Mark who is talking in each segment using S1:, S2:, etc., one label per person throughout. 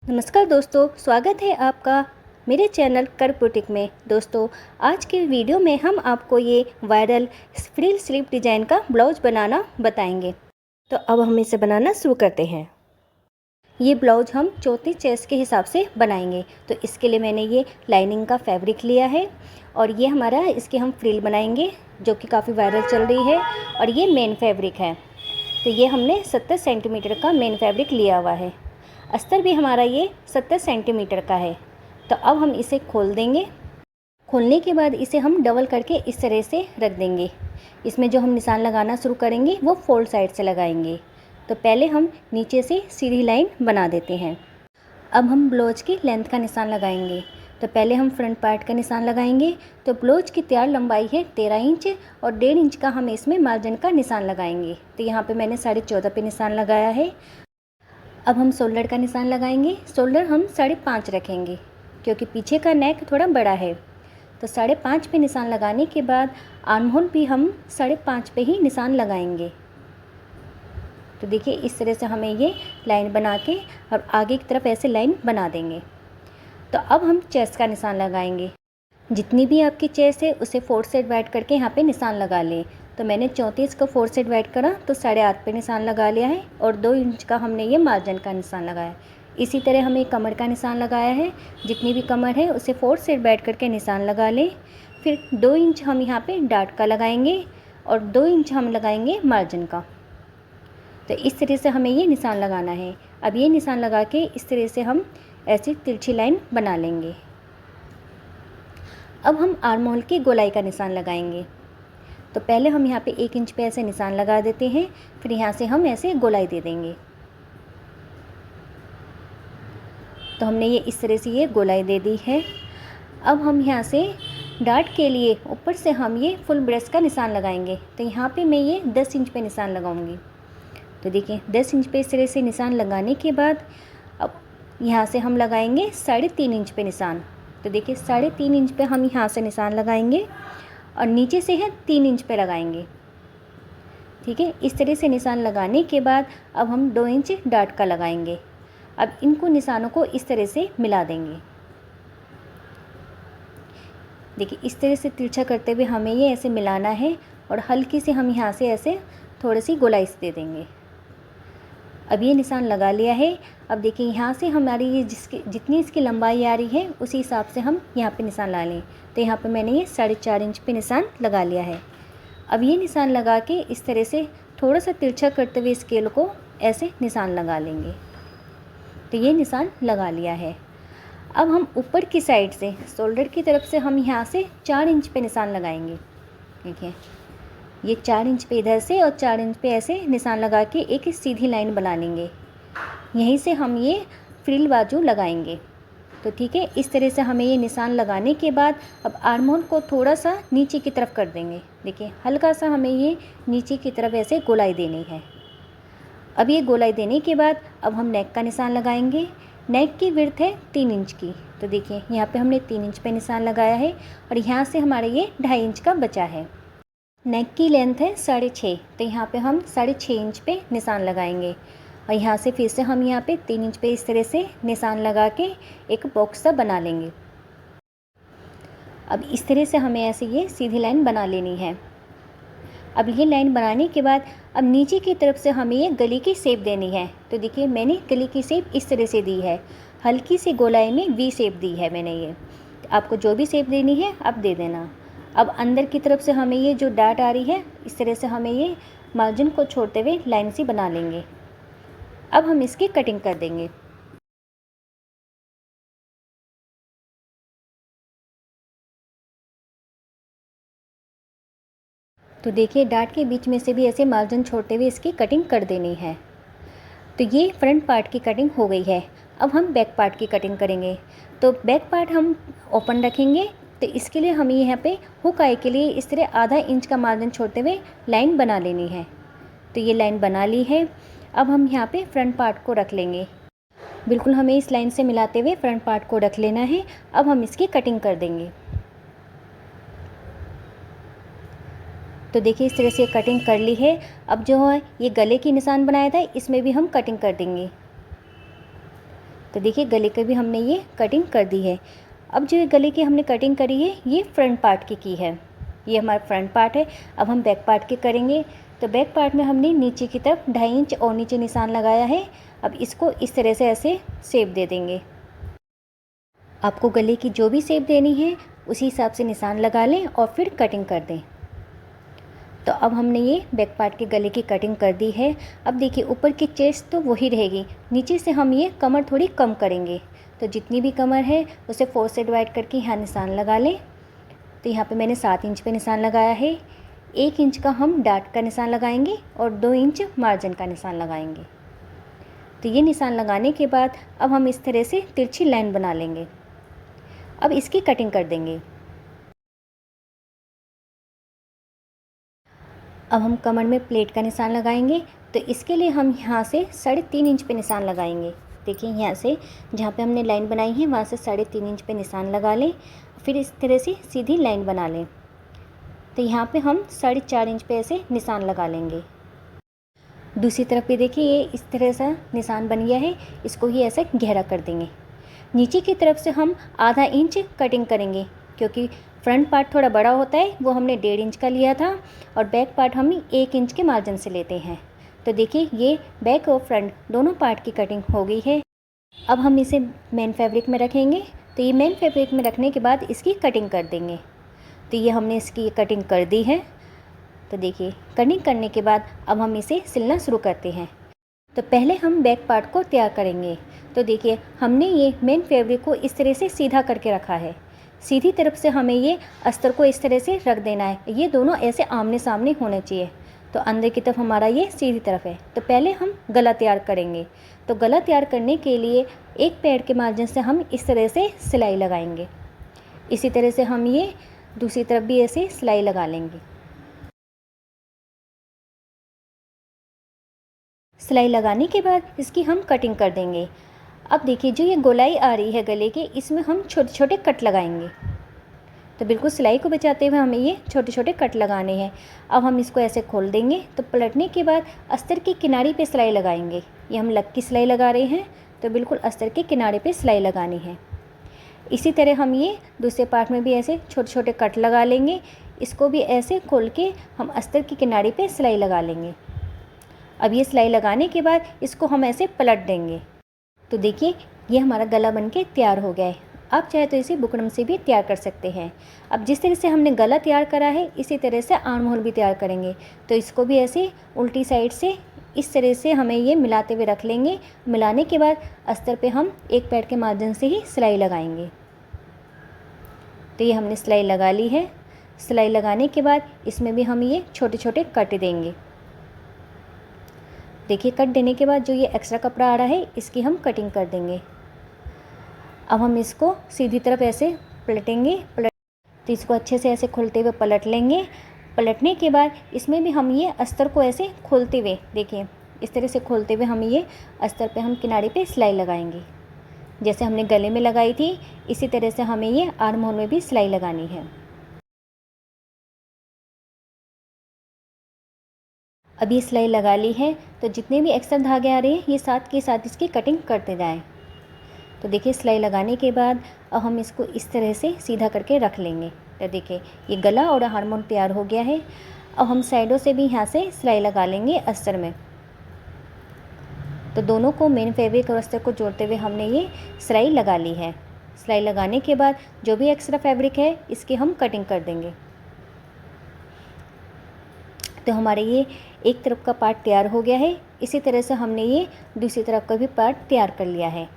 S1: नमस्कार दोस्तों, स्वागत है आपका मेरे चैनल कर बुटीक में। दोस्तों, आज के वीडियो में हम आपको ये वायरल फ्रिल स्लीव डिज़ाइन का ब्लाउज़ बनाना बताएंगे। तो अब हम इसे बनाना शुरू करते हैं। ये ब्लाउज़ हम 34 चेस्ट के हिसाब से बनाएंगे। तो इसके लिए मैंने ये लाइनिंग का फैब्रिक लिया है और ये हमारा इसके हम फ्रिल बनाएंगे जो कि काफ़ी वायरल चल रही है। और ये मेन फैब्रिक है। तो ये हमने 70 सेंटीमीटर का मेन फैब्रिक लिया हुआ है। अस्तर भी हमारा ये 70 सेंटीमीटर का है। तो अब हम इसे खोल देंगे। खोलने के बाद इसे हम डबल करके इस तरह से रख देंगे। इसमें जो हम निशान लगाना शुरू करेंगे वो फोल्ड साइड से लगाएंगे। तो पहले हम नीचे से सीधी लाइन बना देते हैं। अब हम ब्लाउज की लेंथ का निशान लगाएंगे। तो पहले हम फ्रंट पार्ट का निशान लगाएंगे। तो ब्लाउज की तैयार लंबाई है 13 इंच और 1.5 इंच का हम इसमें मार्जिन का निशान लगाएंगे। तो यहाँ पे मैंने 14.5 पे निशान लगाया है। अब हम शोल्डर का निशान लगाएंगे। शोल्डर हम 5.5 रखेंगे क्योंकि पीछे का नेक थोड़ा बड़ा है। तो 5.5 पे निशान लगाने के बाद आर्म होल भी हम 5.5 पे ही निशान लगाएंगे। तो देखिए इस तरह से हमें ये लाइन बना के और आगे की तरफ ऐसे लाइन बना देंगे। तो अब हम चेस्ट का निशान लगाएंगे। जितनी भी आपकी चेस्ट है उसे 4 से डिवाइड करके यहाँ पे निशान लगा लें। तो मैंने 34 को 4 से डिवाइड करा तो 8.5 पे निशान लगा लिया है और 2 इंच का हमने ये मार्जिन का निशान लगाया। इसी तरह हमें कमर का निशान लगाया है। जितनी भी कमर है उसे 4 से डिवाइड करके निशान लगा लें। फिर 2 इंच हम यहाँ पे डार्ट का लगाएंगे और 2 इंच हम लगाएंगे मार्जिन का। तो इस तरह से हमें ये निशान लगाना है। अब ये निशान लगा के इस तरह से हम ऐसी तिरछी लाइन बना लेंगे। अब हम आर्म होल की गोलाई का निशान लगाएंगे। तो पहले हम यहाँ पे 1 इंच पे ऐसे निशान लगा देते हैं। फिर यहाँ से हम ऐसे गोलाई दे देंगे। तो हमने ये इस तरह से ये गोलाई दे दी है। अब हम यहाँ से डार्ट के लिए ऊपर से हम ये फुल ब्रेस्ट का निशान लगाएंगे। तो यहाँ पे मैं ये 10 इंच पे निशान लगाऊंगी। तो देखिए 10 इंच पे इस तरह से निशान लगाने के बाद अब यहाँ से हम लगाएंगे 3.5 इंच पे निशान। तो देखिए 3.5 इंच पे हम यहाँ से निशान लगाएंगे और नीचे से है 3 इंच पे लगाएंगे। ठीक है, इस तरह से निशान लगाने के बाद अब हम 2 इंच डार्ट का लगाएंगे। अब इनको निशानों को इस तरह से मिला देंगे। देखिए इस तरह से तिरछा करते हुए हमें ये ऐसे मिलाना है और हल्की से हम यहाँ से ऐसे थोड़ी सी गोलाई से दे देंगे। अब ये निशान लगा लिया है। अब देखिए यहाँ से हमारी ये जितनी इसकी लंबाई आ रही है उसी हिसाब से हम यहाँ पे निशान ला लें। तो यहाँ पे मैंने ये 4.5 इंच पे निशान लगा लिया है। अब ये निशान लगा के इस तरह से थोड़ा सा तिरछा करते हुए स्केल को ऐसे निशान लगा लेंगे। तो ये निशान लगा लिया है। अब हम ऊपर की साइड से शोल्डर की तरफ से हम यहाँ से 4 इंच पे निशान लगाएंगे। ठीक है, ये 4 इंच पे इधर से और 4 इंच पे ऐसे निशान लगा के एक सीधी लाइन बना लेंगे। यहीं से हम ये फ्रिल बाजू लगाएंगे। तो ठीक है, इस तरह से हमें ये निशान लगाने के बाद अब आर्म होल को थोड़ा सा नीचे की तरफ कर देंगे। देखिए हल्का सा हमें ये नीचे की तरफ ऐसे गोलाई देनी है। अब ये गोलाई देने के बाद अब हम नेक का निशान लगाएंगे। नेक की विड्थ है 3 इंच की। तो देखिए यहाँ पे हमने 3 इंच पे निशान लगाया है और यहाँ से हमारा ये 2.5 इंच का बचा है। नेक की लेंथ है 6.5। तो यहाँ पे हम 6.5 इंच पे निशान लगाएंगे और यहाँ से फिर से हम यहाँ पे 3 इंच पे इस तरह से निशान लगा के एक बॉक्स सा बना लेंगे। अब इस तरह से हमें ऐसे ये सीधी लाइन बना लेनी है। अब ये लाइन बनाने के बाद अब नीचे की तरफ से हमें ये गले की शेप देनी है। तो देखिए मैंने गले की शेप इस तरह से दी है। हल्की सी गोलाई में वी शेप दी है मैंने ये। आपको जो भी शेप देनी है आप दे देना। अब अंदर की तरफ से हमें ये जो डाट आ रही है इस तरह से हमें ये मार्जिन को छोड़ते हुए लाइन सी बना लेंगे। अब हम इसकी कटिंग कर देंगे। तो देखिए डाट के बीच में से भी ऐसे मार्जिन छोड़ते हुए इसकी कटिंग कर देनी है। तो ये फ्रंट पार्ट की कटिंग हो गई है। अब हम बैक पार्ट की कटिंग करेंगे। तो बैक पार्ट हम ओपन रखेंगे। तो इसके लिए हमें यहाँ पे हुक आई के लिए इस तरह आधा इंच का मार्जिन छोड़ते हुए लाइन बना लेनी है। तो ये लाइन बना ली है। अब हम यहाँ पे फ्रंट पार्ट को रख लेंगे। बिल्कुल हमें इस लाइन से मिलाते हुए फ्रंट पार्ट को रख लेना है। अब हम इसकी कटिंग कर देंगे। तो देखिए इस तरह से कटिंग कर ली है। अब जो है ये गले की निशान बनाया था इसमें भी हम कटिंग कर देंगे। तो देखिए गले की भी हमने ये कटिंग कर दी है। अब जो ये गले की हमने कटिंग करी है ये फ्रंट पार्ट की है, ये हमारा फ्रंट पार्ट है। अब हम बैक पार्ट की करेंगे। तो बैक पार्ट में हमने नीचे की तरफ 2.5 इंच और नीचे निशान लगाया है। अब इसको इस तरह से ऐसे शेप दे देंगे। आपको गले की जो भी शेप देनी है उसी हिसाब से निशान लगा लें और फिर कटिंग कर दें। तो अब हमने ये बैक पार्ट के गले की कटिंग कर दी है। अब देखिए ऊपर की चेस्ट तो वही रहेगी, नीचे से हम ये कमर थोड़ी कम करेंगे। तो जितनी भी कमर है उसे 4 से डिवाइड करके यहाँ निशान लगा लें। तो यहाँ पे मैंने 7 इंच पे निशान लगाया है। 1 इंच का हम डार्ट का निशान लगाएंगे और 2 इंच मार्जिन का निशान लगाएंगे। तो ये निशान लगाने के बाद अब हम इस तरह से तिरछी लाइन बना लेंगे। अब इसकी कटिंग कर देंगे। अब हम कमर में प्लेट का निशान लगाएंगे। तो इसके लिए हम यहाँ से 3.5 इंच पे निशान लगाएंगे। देखिए यहाँ से जहाँ पे हमने लाइन बनाई है वहाँ से 3.5 इंच पे निशान लगा लें, फिर इस तरह से सीधी लाइन बना लें। तो यहाँ पे हम 4.5 इंच पे ऐसे निशान लगा लेंगे। दूसरी तरफ भी देखिए ये इस तरह से निशान बन गया है, इसको ही ऐसे गहरा कर देंगे। नीचे की तरफ से हम आधा इंच कटिंग करेंगे, क्योंकि फ्रंट पार्ट थोड़ा बड़ा होता है, वो हमने 1.5 इंच का लिया था और बैक पार्ट हम 1 इंच के मार्जिन से लेते हैं। तो देखिए ये बैक और फ्रंट दोनों पार्ट की कटिंग हो गई है। अब हम इसे मेन फैब्रिक में रखेंगे। तो ये मेन फैब्रिक में रखने के बाद इसकी कटिंग कर देंगे। तो ये हमने इसकी कटिंग कर दी है। तो देखिए कटिंग करने के बाद अब हम इसे सिलना शुरू करते हैं। तो पहले हम बैक पार्ट को तैयार करेंगे। तो देखिए हमने ये मेन फैब्रिक को इस तरह से सीधा करके रखा है। सीधी तरफ से हमें ये अस्तर को इस तरह से रख देना है, ये दोनों ऐसे आमने सामने होने चाहिए। तो अंदर की तरफ हमारा ये सीधी तरफ है। तो पहले हम गला तैयार करेंगे। तो गला तैयार करने के लिए एक पैर के मार्जिन से हम इस तरह से सिलाई लगाएंगे। इसी तरह से हम ये दूसरी तरफ भी ऐसे सिलाई लगा लेंगे। सिलाई लगाने के बाद इसकी हम कटिंग कर देंगे। अब देखिए जो ये गोलाई आ रही है गले के, इसमें हम छोटे छोटे कट लगाएंगे। तो बिल्कुल सिलाई को बचाते हुए हमें ये छोटे छोटे कट लगाने हैं। अब हम इसको ऐसे खोल देंगे। तो पलटने के बाद अस्तर की किनारी पे सिलाई लगाएंगे। ये हम लग की सिलाई लगा रहे हैं, तो बिल्कुल अस्तर के किनारे पे सिलाई लगानी है। इसी तरह हम ये दूसरे पार्ट में भी ऐसे छोटे छोटे कट लगा लेंगे। इसको भी ऐसे खोल के हम अस्तर की किनारे पे सिलाई लगा लेंगे। अब ये सिलाई लगाने के बाद इसको हम ऐसे पलट देंगे। तो देखिए ये हमारा गला बनके तैयार हो गया है। आप चाहे तो इसे बुकरम से भी तैयार कर सकते हैं। अब जिस तरह से हमने गला तैयार करा है इसी तरह से आर्म होल भी तैयार करेंगे। तो इसको भी ऐसे उल्टी साइड से इस तरह से हमें ये मिलाते हुए रख लेंगे। मिलाने के बाद अस्तर पे हम एक पैर के मार्जिन से ही सिलाई लगाएंगे। तो ये हमने सिलाई लगा ली है। सिलाई लगाने के बाद इसमें भी हम ये छोटे छोटे कट देंगे। देखिए कट देने के बाद जो ये एक्स्ट्रा कपड़ा आ रहा है इसकी हम कटिंग कर देंगे। अब हम इसको सीधी तरफ ऐसे पलटेंगे। तो इसको अच्छे से ऐसे खोलते हुए पलट लेंगे। पलटने के बाद इसमें भी हम ये अस्तर को ऐसे खोलते हुए, देखिए इस तरह से खोलते हुए हम ये अस्तर पे हम किनारे पे सिलाई लगाएंगे। जैसे हमने गले में लगाई थी इसी तरह से हमें ये आर्म होल में भी सिलाई लगानी है। अब ये सिलाई लगा ली है। तो जितने भी एक्स्ट्रा धागे आ रहे हैं ये साथ के साथ इसकी कटिंग करते जाएं। तो देखिए सिलाई लगाने के बाद अब हम इसको इस तरह से सीधा करके रख लेंगे। तो देखिए ये गला और आर्म होल तैयार हो गया है। अब हम साइडों से भी यहाँ से सिलाई लगा लेंगे अस्तर में। तो दोनों को मेन फैब्रिक और अस्तर को जोड़ते हुए हमने ये सिलाई लगा ली है। सिलाई लगाने के बाद जो भी एक्स्ट्रा फैब्रिक है इसकी हम कटिंग कर देंगे। तो हमारे ये एक तरफ का पार्ट तैयार हो गया है। इसी तरह से हमने ये दूसरी तरफ का भी पार्ट तैयार कर लिया है।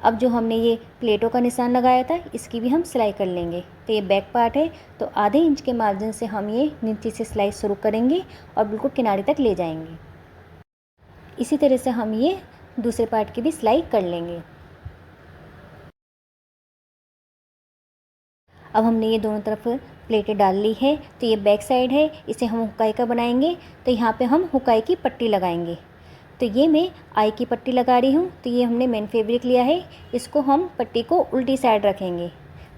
S1: अब जो हमने ये प्लेटों का निशान लगाया था इसकी भी हम सिलाई कर लेंगे। तो ये बैक पार्ट है, तो आधे इंच के मार्जिन से हम ये नीचे से सिलाई शुरू करेंगे और बिल्कुल किनारे तक ले जाएंगे। इसी तरह से हम ये दूसरे पार्ट की भी सिलाई कर लेंगे। अब हमने ये दोनों तरफ प्लेटें डाल ली है। तो ये बैक साइड है, इसे हम हुकाई का बनाएंगे। तो यहाँ पे हम हुकाई की पट्टी लगाएंगे। तो ये मैं आई की पट्टी लगा रही हूँ। तो ये हमने मेन फैब्रिक लिया है, इसको हम पट्टी को उल्टी साइड रखेंगे।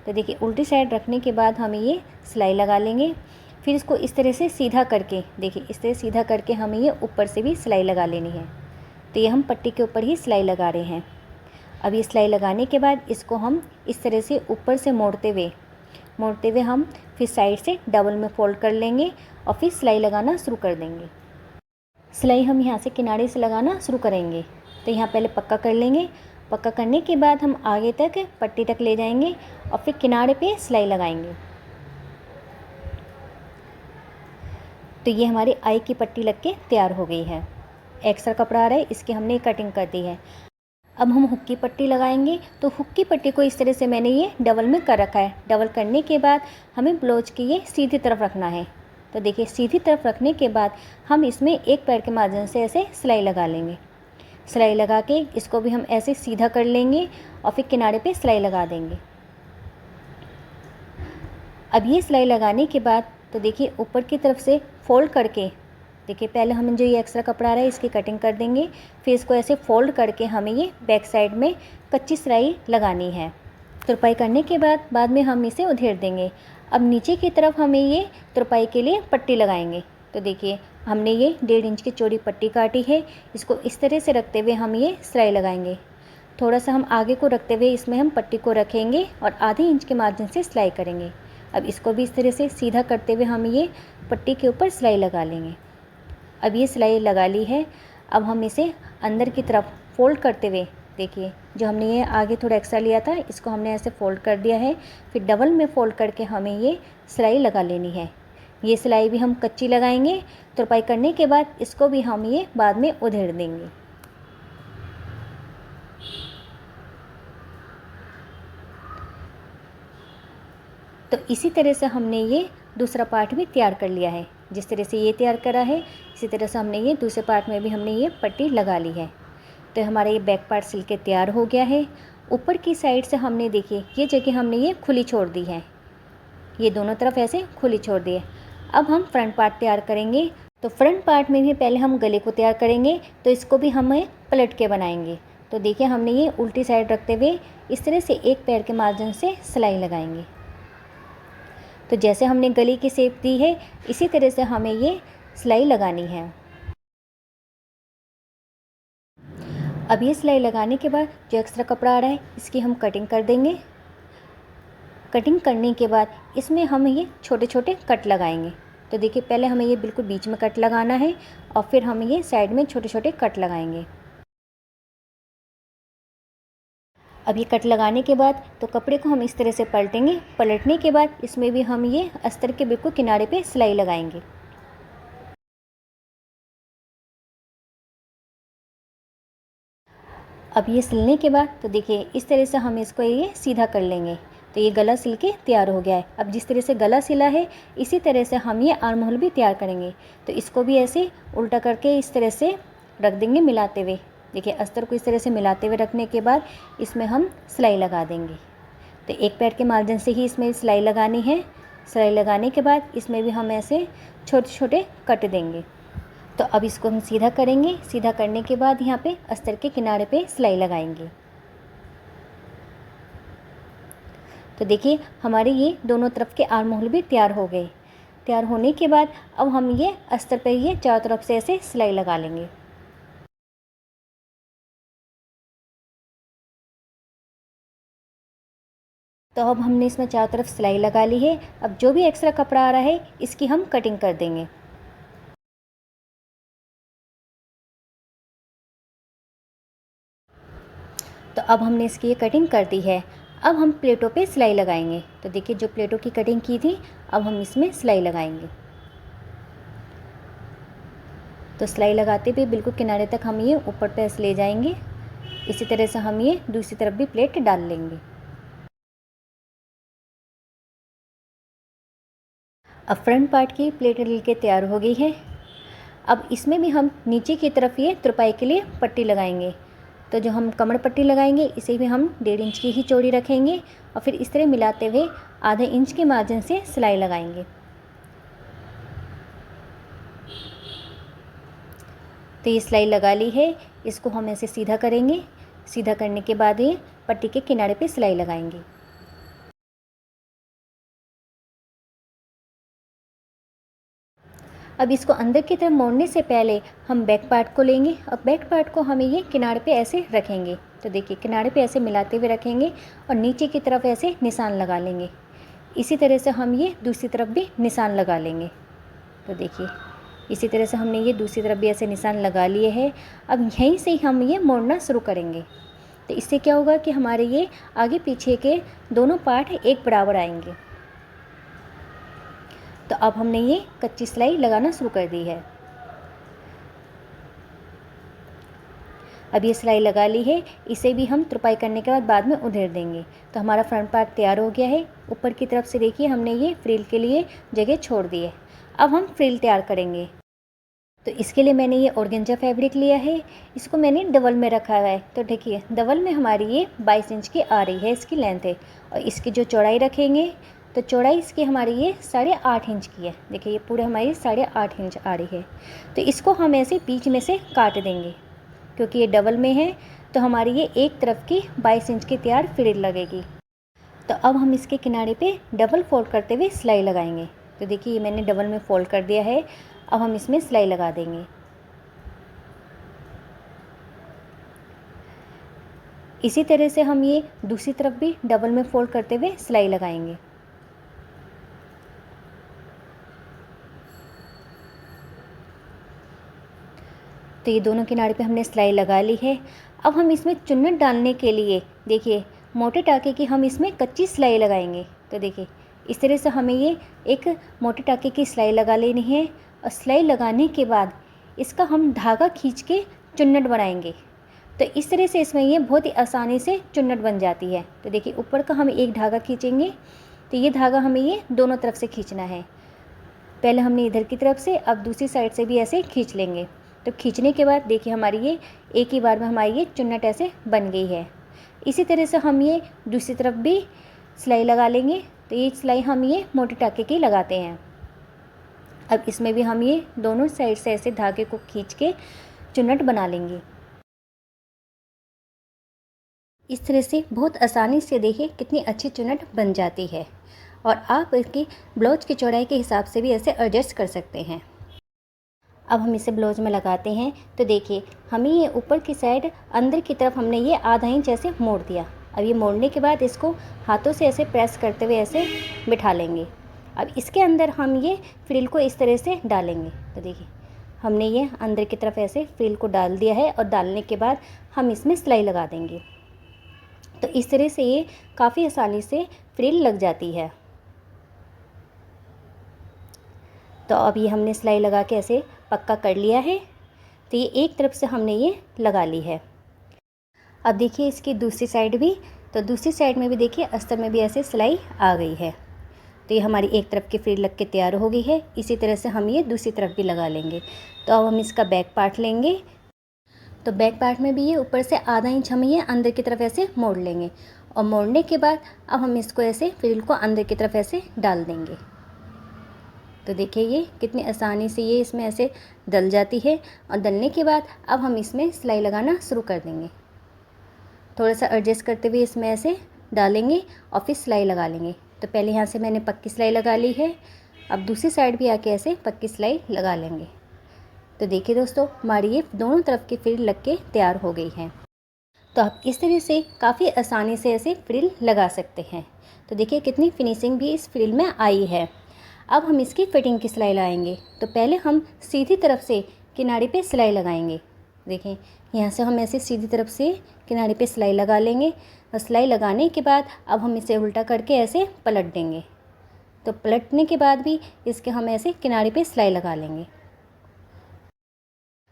S1: तो देखिए उल्टी साइड रखने के बाद हमें ये सिलाई लगा लेंगे। फिर इसको इस तरह से सीधा करके, देखिए इस तरह सीधा करके हमें ये ऊपर से भी सिलाई लगा लेनी है। तो ये हम पट्टी के ऊपर ही सिलाई लगा रहे हैं। अब ये सिलाई लगाने के बाद इसको हम इस तरह से ऊपर से मोड़ते हुए हम फिर साइड से डबल में फोल्ड कर लेंगे और फिर सिलाई लगाना शुरू कर देंगे। सिलाई हम यहाँ से किनारे से लगाना शुरू करेंगे। तो यहाँ पहले पक्का कर लेंगे। पक्का करने के बाद हम आगे तक पट्टी तक ले जाएंगे और फिर किनारे पे सिलाई लगाएंगे। तो ये हमारी आई की पट्टी लग के तैयार हो गई है। एक्स्ट्रा कपड़ा आ रहा है, इसकी हमने कटिंग कर दी है। अब हम हुक की पट्टी लगाएंगे। तो हुक की पट्टी को इस तरह से मैंने ये डबल में कर रखा है। डबल करने के बाद हमें ब्लाउज की ये सीधी तरफ रखना है। तो देखिए सीधी तरफ रखने के बाद हम इसमें एक पैर के मार्जिन से ऐसे सिलाई लगा लेंगे। सिलाई लगा के इसको भी हम ऐसे सीधा कर लेंगे और फिर किनारे पे सिलाई लगा देंगे। अब ये सिलाई लगाने के बाद तो देखिए ऊपर की तरफ से फोल्ड करके, देखिए पहले हम जो ये एक्स्ट्रा कपड़ा आ रहा है इसकी कटिंग कर देंगे। फिर इसको ऐसे फोल्ड करके हमें ये बैक साइड में कच्ची सिलाई लगानी है। तुरपाई करने के बाद में हम इसे उधेड़ देंगे। अब नीचे की तरफ हमें ये तुरपाई के लिए पट्टी लगाएंगे। तो देखिए हमने ये 1.5 इंच की चौड़ी पट्टी काटी है। इसको इस तरह से रखते हुए हम ये सिलाई लगाएंगे। थोड़ा सा हम आगे को रखते हुए इसमें हम पट्टी को रखेंगे और आधे इंच के मार्जिन से सिलाई करेंगे। अब इसको भी इस तरह से सीधा करते हुए हम ये पट्टी के ऊपर सिलाई लगा लेंगे। अब ये सिलाई लगा ली है। अब हम इसे अंदर की तरफ फोल्ड करते हुए, देखिए जो हमने ये आगे थोड़ा एक्स्ट्रा लिया था इसको हमने ऐसे फोल्ड कर दिया है। फिर डबल में फोल्ड करके हमें ये सिलाई लगा लेनी है। ये सिलाई भी हम कच्ची लगाएंगे। तुरपाई करने के बाद इसको भी हम ये बाद में उधेड़ देंगे। तो इसी तरह से हमने ये दूसरा पार्ट भी तैयार कर लिया है। जिस तरह से ये तैयार करा है इसी तरह से हमने ये दूसरे पार्ट में भी हमने ये पट्टी लगा ली है। तो हमारा ये बैक पार्ट सिल के तैयार हो गया है। ऊपर की साइड से हमने देखिए ये जगह हमने ये खुली छोड़ दी है। ये दोनों तरफ ऐसे खुली छोड़ दी है। अब हम फ्रंट पार्ट तैयार करेंगे। तो फ्रंट पार्ट में भी पहले हम गले को तैयार करेंगे। तो इसको भी हमें पलट के बनाएंगे। तो देखिए हमने ये उल्टी साइड रखते हुए इस तरह से एक पैर के मार्जिन से सिलाई लगाएंगे। तो जैसे हमने गले की शेप दी है इसी तरह से हमें ये सिलाई लगानी है। अब ये सिलाई लगाने के बाद जो एक्स्ट्रा कपड़ा आ रहा है इसकी हम कटिंग कर देंगे। कटिंग करने के बाद इसमें हम ये छोटे छोटे कट लगाएंगे। तो देखिए पहले हमें ये बिल्कुल बीच में कट लगाना है और फिर हम ये साइड में छोटे छोटे कट लगाएंगे। अब ये कट लगाने के बाद तो कपड़े को हम इस तरह से पलटेंगे। पलटने के बाद इसमें भी हम ये अस्तर के बिल्कुल किनारे पे सिलाई लगाएंगे। अब ये सिलने के बाद तो देखिए इस तरह से हम इसको ये सीधा कर लेंगे। तो ये गला सिल के तैयार हो गया है। अब जिस तरह से गला सिला है इसी तरह से हम ये आर्म होल भी तैयार करेंगे। तो इसको भी ऐसे उल्टा करके इस तरह से रख देंगे मिलाते हुए। देखिए अस्तर को इस तरह से मिलाते हुए रखने के बाद इसमें हम सिलाई लगा देंगे। तो एक पैर के मार्जिन से ही इसमें सिलाई लगानी है। सिलाई लगाने के बाद इसमें भी हम ऐसे छोटे छोटे कट देंगे। तो अब इसको हम सीधा करेंगे। सीधा करने के बाद यहाँ पे अस्तर के किनारे पे सिलाई लगाएंगे। तो देखिए हमारे ये दोनों तरफ के आर्म होल भी तैयार हो गए। तैयार होने के बाद अब हम ये अस्तर पे ये चारों तरफ से ऐसे सिलाई लगा लेंगे। तो अब हमने इसमें चारों तरफ सिलाई लगा ली है। अब जो भी एक्स्ट्रा कपड़ा आ रहा है इसकी हम कटिंग कर देंगे। तो अब हमने इसकी ये कटिंग कर दी है। अब हम प्लेटों पे सिलाई लगाएंगे। तो देखिए जो प्लेटों की कटिंग की थी अब हम इसमें सिलाई लगाएंगे। तो सिलाई लगाते हुए बिल्कुल किनारे तक हम ये ऊपर पे ऐसे ले जाएंगे। इसी तरह से हम ये दूसरी तरफ भी प्लेट डाल लेंगे। अब फ्रंट पार्ट की प्लेट डल के तैयार हो गई है। अब इसमें भी हम नीचे की तरफ ये तुरपाई के लिए पट्टी लगाएंगे। तो जो हम कमर पट्टी लगाएंगे इसे भी हम 1.5 इंच की ही चौड़ी रखेंगे और फिर इस तरह मिलाते हुए आधे इंच के मार्जिन से सिलाई लगाएंगे। तो ये सिलाई लगा ली है। इसको हम ऐसे सीधा करेंगे। सीधा करने के बाद ये पट्टी के किनारे पे सिलाई लगाएंगे। अब इसको अंदर की तरफ मोड़ने से पहले हम बैक पार्ट को लेंगे और बैक पार्ट को हमें ये किनारे पे ऐसे रखेंगे। तो देखिए किनारे पे ऐसे मिलाते हुए रखेंगे और नीचे की तरफ ऐसे निशान लगा लेंगे। इसी तरह से हम ये दूसरी तरफ भी निशान लगा लेंगे। तो देखिए इसी तरह से हमने ये दूसरी तरफ भी ऐसे निशान लगा लिए हैं। अब यहीं से ही हम ये मोड़ना शुरू करेंगे। तो इससे क्या होगा कि हमारे ये आगे पीछे के दोनों पार्ट एक बराबर आएंगे। तो अब हमने ये कच्ची सिलाई लगाना शुरू कर दी है। अब ये सिलाई लगा ली है, इसे भी हम तुरपाई करने के बाद में उधेड़ देंगे। तो हमारा फ्रंट पार्ट तैयार हो गया है। ऊपर की तरफ से देखिए हमने ये फ्रिल के लिए जगह छोड़ दी है। अब हम फ्रिल तैयार करेंगे। तो इसके लिए मैंने ये ऑर्गेंजा फैब्रिक लिया है, इसको मैंने डबल में रखा हुआ है। तो देखिए डबल में हमारी ये 22 इंच की आ रही है, इसकी लेंथ है। और इसकी जो चौड़ाई रखेंगे तो चौड़ाई इसकी हमारी ये 8.5 इंच की है। देखिए ये पूरे हमारी 8.5 इंच आ रही है। तो इसको हम ऐसे बीच में से काट देंगे, क्योंकि ये डबल में है तो हमारी ये एक तरफ की 22 इंच की तैयार फ्रिल लगेगी। तो अब हम इसके किनारे पे डबल फोल्ड करते हुए सिलाई लगाएंगे। तो देखिए ये मैंने डबल में फोल्ड कर दिया है। अब हम इसमें सिलाई लगा देंगे। इसी तरह से हम ये दूसरी तरफ भी डबल में फोल्ड करते हुए सिलाई लगाएंगे। तो ये दोनों किनारे पे हमने सिलाई लगा ली है। अब हम इसमें चुन्नट डालने के लिए देखिए मोटे टाके की हम इसमें कच्ची सिलाई लगाएंगे। तो देखिए इस तरह से हमें ये एक मोटे टाके की सिलाई लगा लेनी है। और सिलाई लगाने के बाद इसका हम धागा खींच के चुन्नट बनाएंगे। तो इस तरह से इसमें ये बहुत ही आसानी से चुन्नट बन जाती है। तो देखिए ऊपर का हम एक धागा खींचेंगे, तो ये धागा हमें ये दोनों तरफ से खींचना है। पहले हमने इधर की तरफ से, अब दूसरी साइड से भी ऐसे खींच लेंगे। तो खींचने के बाद देखिए हमारी ये एक ही बार में हमारी ये चुन्नट ऐसे बन गई है। इसी तरह से हम ये दूसरी तरफ भी सिलाई लगा लेंगे। तो ये सिलाई हम ये मोटे टाके की लगाते हैं। अब इसमें भी हम ये दोनों साइड से ऐसे धागे को खींच के चुन्नट बना लेंगे। इस तरह से बहुत आसानी से देखिए कितनी अच्छी चुन्नट बन जाती है। और आप इसकी ब्लाउज की चौड़ाई के हिसाब से भी ऐसे एडजस्ट कर सकते हैं। अब हम इसे ब्लाउज में लगाते हैं। तो देखिए हमें ये ऊपर की साइड अंदर की तरफ हमने ये आधा इंच ऐसे मोड़ दिया। अब ये मोड़ने के बाद इसको हाथों से ऐसे प्रेस करते हुए ऐसे बिठा लेंगे। अब इसके अंदर हम ये फ्रिल को इस तरह से डालेंगे। तो देखिए हमने ये अंदर की तरफ ऐसे फ्रिल को डाल दिया है और डालने के बाद हम इसमें सिलाई लगा देंगे। तो इस तरह से ये काफ़ी आसानी से फ्रिल लग जाती है। तो अब ये हमने सिलाई लगा के ऐसे पक्का कर लिया है। तो ये एक तरफ से हमने ये लगा ली है। अब देखिए इसकी दूसरी साइड भी, तो दूसरी साइड में भी देखिए अस्तर में भी ऐसे सिलाई आ गई है। तो ये हमारी एक तरफ की फ्रिल लग के तैयार हो गई है। इसी तरह से हम ये दूसरी तरफ भी लगा लेंगे। तो अब हम इसका बैक पार्ट लेंगे। तो बैक पार्ट में भी ये ऊपर से आधा इंच हम ये अंदर की तरफ ऐसे मोड़ लेंगे। और मोड़ने के बाद अब हम इसको ऐसे फ्रिल को अंदर की तरफ ऐसे डाल देंगे। तो देखिए ये कितनी आसानी से ये इसमें ऐसे डल जाती है। और डलने के बाद अब हम इसमें सिलाई लगाना शुरू कर देंगे। थोड़ा सा एडजस्ट करते हुए इसमें ऐसे डालेंगे और फिर सिलाई लगा लेंगे। तो पहले यहाँ से मैंने पक्की सिलाई लगा ली है। अब दूसरी साइड भी आके ऐसे पक्की सिलाई लगा लेंगे। तो देखिए दोस्तों हमारी ये दोनों तरफ की फ्रिल लग के तैयार हो गई है। तो आप इस तरह से काफ़ी आसानी से ऐसे फ्रिल लगा सकते हैं। तो देखिए कितनी फिनिशिंग भी इस फ्रिल में आई है। अब हम इसकी फिटिंग की सिलाई लगाएंगे। तो पहले हम सीधी तरफ से किनारे पे सिलाई लगाएंगे। देखिए यहाँ से हम ऐसे सीधी तरफ से किनारे पे सिलाई लगा लेंगे। और सिलाई लगाने के बाद अब हम इसे उल्टा करके ऐसे पलट देंगे। तो पलटने के बाद भी इसके हम ऐसे किनारे पे सिलाई लगा लेंगे।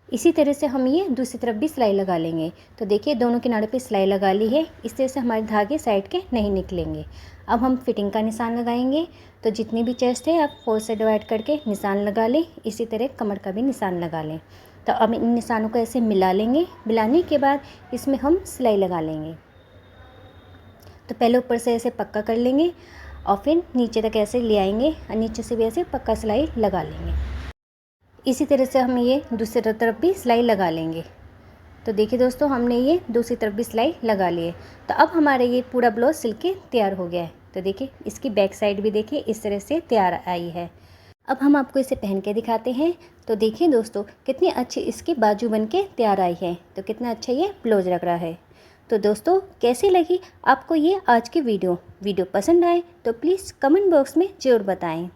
S1: इसी तरह से हम ये दूसरी तरफ भी सिलाई लगा लेंगे। तो देखिए दोनों किनारे पे सिलाई लगा ली है। इस तरह से हमारे धागे साइड के नहीं निकलेंगे। अब हम फिटिंग का निशान लगाएंगे। तो जितनी भी चेस्ट है आप 4 से डिवाइड करके निशान लगा लें। इसी तरह कमर का भी निशान लगा लें। तो अब इन निशानों को ऐसे मिला लेंगे। मिलाने के बाद इसमें हम सिलाई लगा लेंगे। तो पहले ऊपर से ऐसे पक्का कर लेंगे और फिर नीचे तक ऐसे ले आएंगे और नीचे से भी ऐसे पक्का सिलाई लगा लेंगे। इसी तरह से हम ये दूसरी तरफ भी सिलाई लगा लेंगे। तो देखिए दोस्तों हमने ये दूसरी तरफ भी सिलाई लगा ली है। तो अब हमारा ये पूरा ब्लाउज सिल के तैयार हो गया है। तो देखिए इसकी बैक साइड भी देखिए इस तरह से तैयार आई है। अब हम आपको इसे पहन के दिखाते हैं। तो देखिए दोस्तों कितनी अच्छी इसकी बाजू बन के तैयार आई है। तो कितना अच्छा ये ब्लाउज लग रहा है। तो दोस्तों कैसी लगी आपको ये आज की वीडियो पसंद आए तो प्लीज़ कमेंट बॉक्स में ज़रूर बताएं।